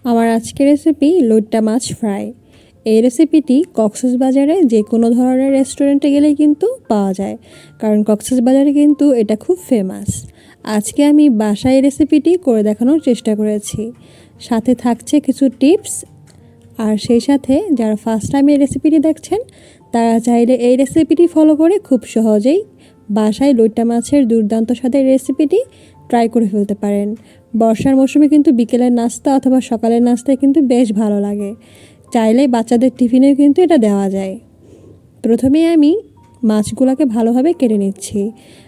আমার আজকের রেসিপি লইট্টা মাছ ফ্রাই। এই রেসিপিটি কক্সবাজারে যে কোনো ধরনের রেস্টুরেন্টে গেলেই কিন্তু পাওয়া যায়, কারণ কক্সবাজারে কিন্তু এটা খুব ফেমাস। আজকে আমি বাসায় রেসিপিটি করে দেখানোর চেষ্টা করেছি, সাথে থাকছে কিছু টিপস। আর সেই সাথে যারা ফার্স্ট টাইম এই রেসিপিটি দেখছেন তারা চাইলে এই রেসিপিটি ফলো করে খুব সহজেই বাসায় লইট্টা মাছের দুর্দান্ত স্বাদের রেসিপিটি ট্রাই করে ফেলতে পারেন। বর্ষার মৌসুমে কিন্তু বিকেলের নাস্তা অথবা সকালের নাস্তায় কিন্তু বেশ ভালো লাগে। চাইলে বাচ্চাদের টিফিনেও কিন্তু এটা দেওয়া যায়। প্রথমে আমি মাছগুলোকে ভালোভাবে কেটে নিচ্ছি।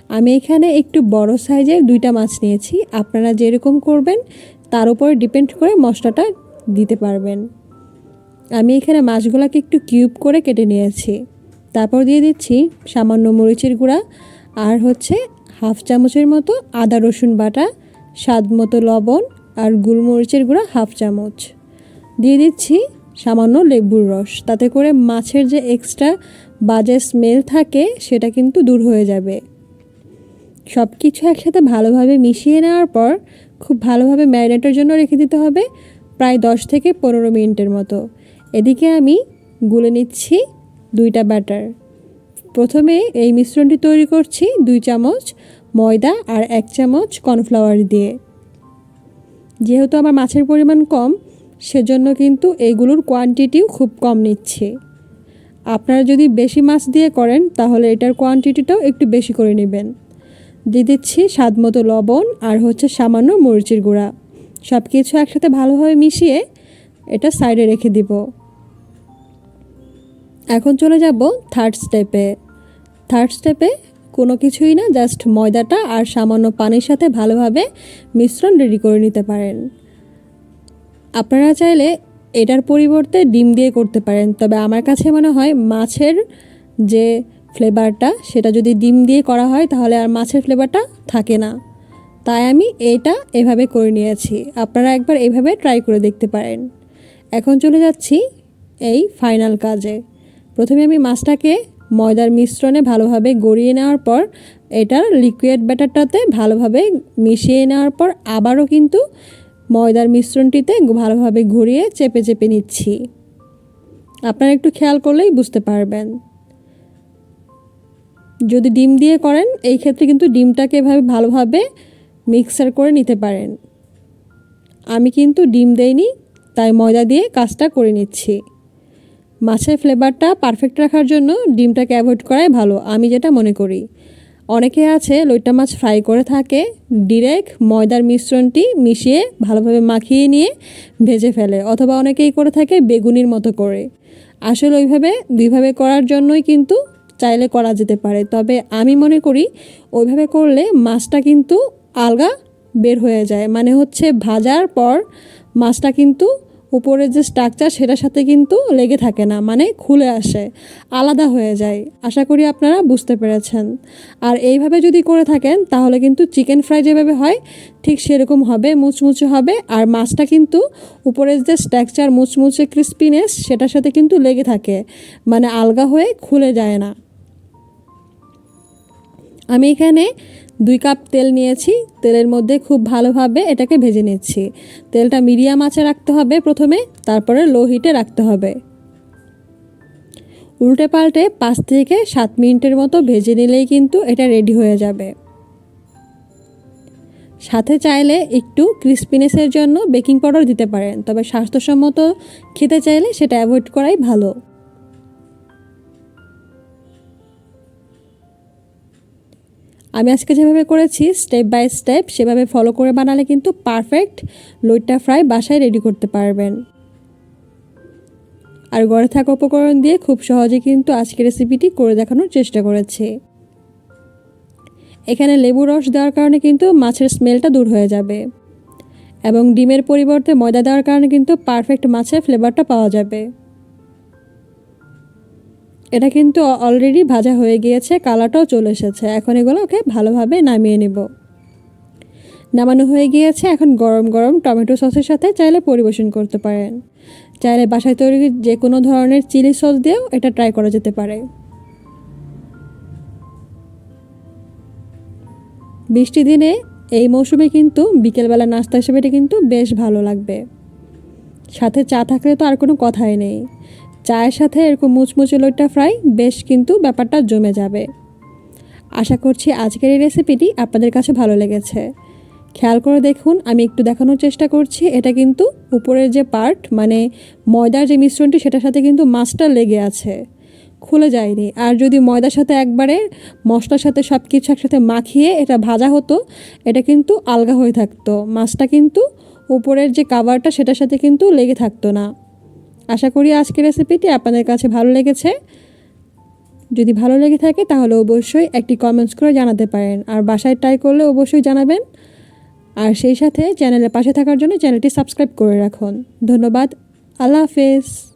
আমি এখানে একটু বড় সাইজের 2টা মাছ নিয়েছি। আপনারা যেরকম করবেন তার উপরে ডিপেন্ড করে মশলাটা দিতে পারবেন। আমি এখানে মাছগুলোকে একটু কিউব করে কেটে নিয়েছি। তারপর দিয়ে দিচ্ছি সামান্য মরিচের গুঁড়া, আর হচ্ছে হাফ চামচের মতো আদা রসুন বাটা, স্বাদ মতো লবণ, আর গোলমরিচের গুঁড়া হাফ চামচ। দিয়ে দিচ্ছি সামান্য লেবুর রস, তাতে করে মাছের যে এক্সট্রা বাজে স্মেল থাকে সেটা কিন্তু দূর হয়ে যাবে। সব কিছু একসাথে ভালোভাবে মিশিয়ে নেওয়ার পর খুব ভালোভাবে ম্যারিনেটের জন্য রেখে দিতে হবে প্রায় 10 থেকে 15 মিনিটের মতো। এদিকে আমি গুলে নিচ্ছি 2টা ব্যাটার। প্রথমে এই মিশ্রণটি তৈরি করছি 2 চামচ ময়দা আর 1 চামচ কর্নফ্লাওয়ার দিয়ে। যেহেতু আমার মাছের পরিমাণ কম, সেজন্য কিন্তু এইগুলোর কোয়ান্টিটিও খুব কম নিচ্ছি। আপনারা যদি বেশি মাছ দিয়ে করেন তাহলে এটার কোয়ান্টিটিটাও একটু বেশি করে নেবেন। দিয়ে দিচ্ছি স্বাদ মতো লবণ আর হচ্ছে সামান্য মরিচের গুঁড়া। সব কিছু একসাথে ভালোভাবে মিশিয়ে এটা সাইডে রেখে দিব। এখন চলে যাব থার্ড স্টেপে কোনো কিছুই না, জাস্ট ময়দাটা আর সামান্য পানির সাথে ভালোভাবে মিশ্রণ রেডি করে নিতে পারেন। আপনারা চাইলে এটার পরিবর্তে ডিম দিয়ে করতে পারেন, তবে আমার কাছে মনে হয় মাছের যে ফ্লেভারটা সেটা যদি ডিম দিয়ে করা হয় তাহলে আর মাছের ফ্লেভারটা থাকে না। তাই আমি এটা এভাবে করে নিয়েছি। আপনারা একবার এভাবে ট্রাই করে দেখতে পারেন। এখন চলে যাচ্ছি এই ফাইনাল কাজে। প্রথমে আমি মাছটাকে ময়দার মিশ্রণে ভালোভাবে গড়িয়ে নেওয়ার পর এটার লিকুইড ব্যাটারটাতে ভালোভাবে মিশিয়ে নেওয়ার পর আবারও কিন্তু ময়দার মিশ্রণটিতে ভালোভাবে ঘুরিয়ে চেপে চেপে নিচ্ছি। আপনারা একটু খেয়াল করলেই বুঝতে পারবেন। যদি ডিম দিয়ে করেন এই ক্ষেত্রে কিন্তু ডিমটাকে এভাবে ভালোভাবে মিক্সার করে নিতে পারেন। আমি কিন্তু ডিম দেইনি, তাই ময়দা দিয়ে কাজটা করে নিচ্ছি। মাছের ফ্লেভারটা পারফেক্ট রাখার জন্য ডিমটাকে অ্যাভয়েড করাই ভালো, আমি যেটা মনে করি। অনেকে আছে লইট্টা মাছ ফ্রাই করে থাকে, ডিরেক্ট ময়দার মিশ্রণটি মিশিয়ে ভালোভাবে মাখিয়ে নিয়ে ভেজে ফেলে, অথবা অনেকেই করে থাকে বেগুনির মতো করে। আসলে দুইভাবে করার জন্যই কিন্তু চাইলে করা যেতে পারে, তবে আমি মনে করি ওইভাবে করলে মাছটা কিন্তু আলগা বের হয়ে যায়, মানে হচ্ছে ভাজার পর মাছটা কিন্তু উপরের যে স্ট্রাকচার সেটার সাথে কিন্তু লেগে থাকে না, মানে খুলে আসে, আলাদা হয়ে যায়। আশা করি আপনারা বুঝতে পেরেছেন। আর এইভাবে যদি করে থাকেন তাহলে কিন্তু চিকেন ফ্রাই যেভাবে হয় ঠিক সেরকম হবে, মুচমুচে হবে। আর মাছটা কিন্তু উপরের যে স্ট্রাকচার মুচমুচে ক্রিস্পিনেস সেটার সাথে কিন্তু লেগে থাকে, মানে আলগা হয়ে খুলে যায় না। আমি এখানে 2 কাপ তেল নিয়েছি। তেলের মধ্যে খুব ভালোভাবে এটাকে ভেজে নিচ্ছি। তেলটা মিডিয়াম আঁচে রাখতে হবে প্রথমে, তারপরে লো হিটে রাখতে হবে। উল্টে পাল্টে 5 থেকে 7 মিনিটের মতো ভেজে নিলেই কিন্তু এটা রেডি হয়ে যাবে। সাথে চাইলে একটু ক্রিস্পিনেসের জন্য বেকিং পাউডার দিতে পারেন, তবে স্বাস্থ্যসম্মত খেতে চাইলে সেটা অ্যাভয়েড করাই ভালো। আমি আজকে যেভাবে করেছি স্টেপ বাই স্টেপ সেভাবে ফলো করে বানালে কিন্তু পারফেক্ট লইট্টা ফ্রাই বাসায় রেডি করতে পারবেন। আর ঘরে থাকা উপকরণ দিয়ে খুব সহজে কিন্তু আজকের রেসিপিটি করে দেখানোর চেষ্টা করেছি। এখানে লেবুর রস দেওয়ার কারণে কিন্তু মাছের স্মেলটা দূর হয়ে যাবে, এবং ডিমের পরিবর্তে ময়দা দেওয়ার কারণে কিন্তু পারফেক্ট মাছের ফ্লেভারটা পাওয়া যাবে। এটা কিন্তু অলরেডি ভাজা হয়ে গিয়েছে, কালারটাও চলে এসেছে। এখন এগুলোকে ভালোভাবে নামিয়ে নেব। নামানো হয়ে গিয়েছে। এখন গরম গরম টমেটো সসের সাথে চাইলে পরিবেশন করতে পারেন। চাইলে বাসায় তৈরি যে কোনো ধরনের চিলি সস দিয়েও এটা ট্রাই করা যেতে পারে। বৃষ্টি দিনে এই মৌসুমে কিন্তু বিকেলবেলা নাস্তা হিসেবে এটা কিন্তু বেশ ভালো লাগবে। সাথে চা থাকলে তো আর কোনো কথাই নেই। চায়ের সাথে এরকম মুচমুচে লইট্টা ফ্রাই বেশ কিন্তু ব্যাপারটা জমে যাবে। আশা করছি আজকের এই রেসিপিটি আপনাদের কাছে ভালো লেগেছে। খেয়াল করে দেখুন, আমি একটু দেখানোর চেষ্টা করছি, এটা কিন্তু উপরের যে পার্ট মানে ময়দার যে মিশ্রণটি সেটার সাথে কিন্তু মাছটা লেগে আছে, খুলে যায়নি। আর যদি ময়দার সাথে একবারে মশলার সাথে সব কিছু একসাথে মাখিয়ে এটা ভাজা হতো, এটা কিন্তু আলগা হয়ে থাকতো, মাছটা কিন্তু উপরের যে কাভারটা সেটার সাথে কিন্তু লেগে থাকতো না। আশা করি আজকের রেসিপিটি আপনাদের কাছে ভালো লেগেছে। যদি ভালো লেগে থাকে তাহলে অবশ্যই একটি কমেন্টস করে জানাতে পারেন, আর বাসায় ট্রাই করলে অবশ্যই জানাবেন। আর সেই সাথে চ্যানেলের পাশে থাকার জন্য চ্যানেলটি সাবস্ক্রাইব করে রাখুন। ধন্যবাদ। আল্লাহ হাফেজ।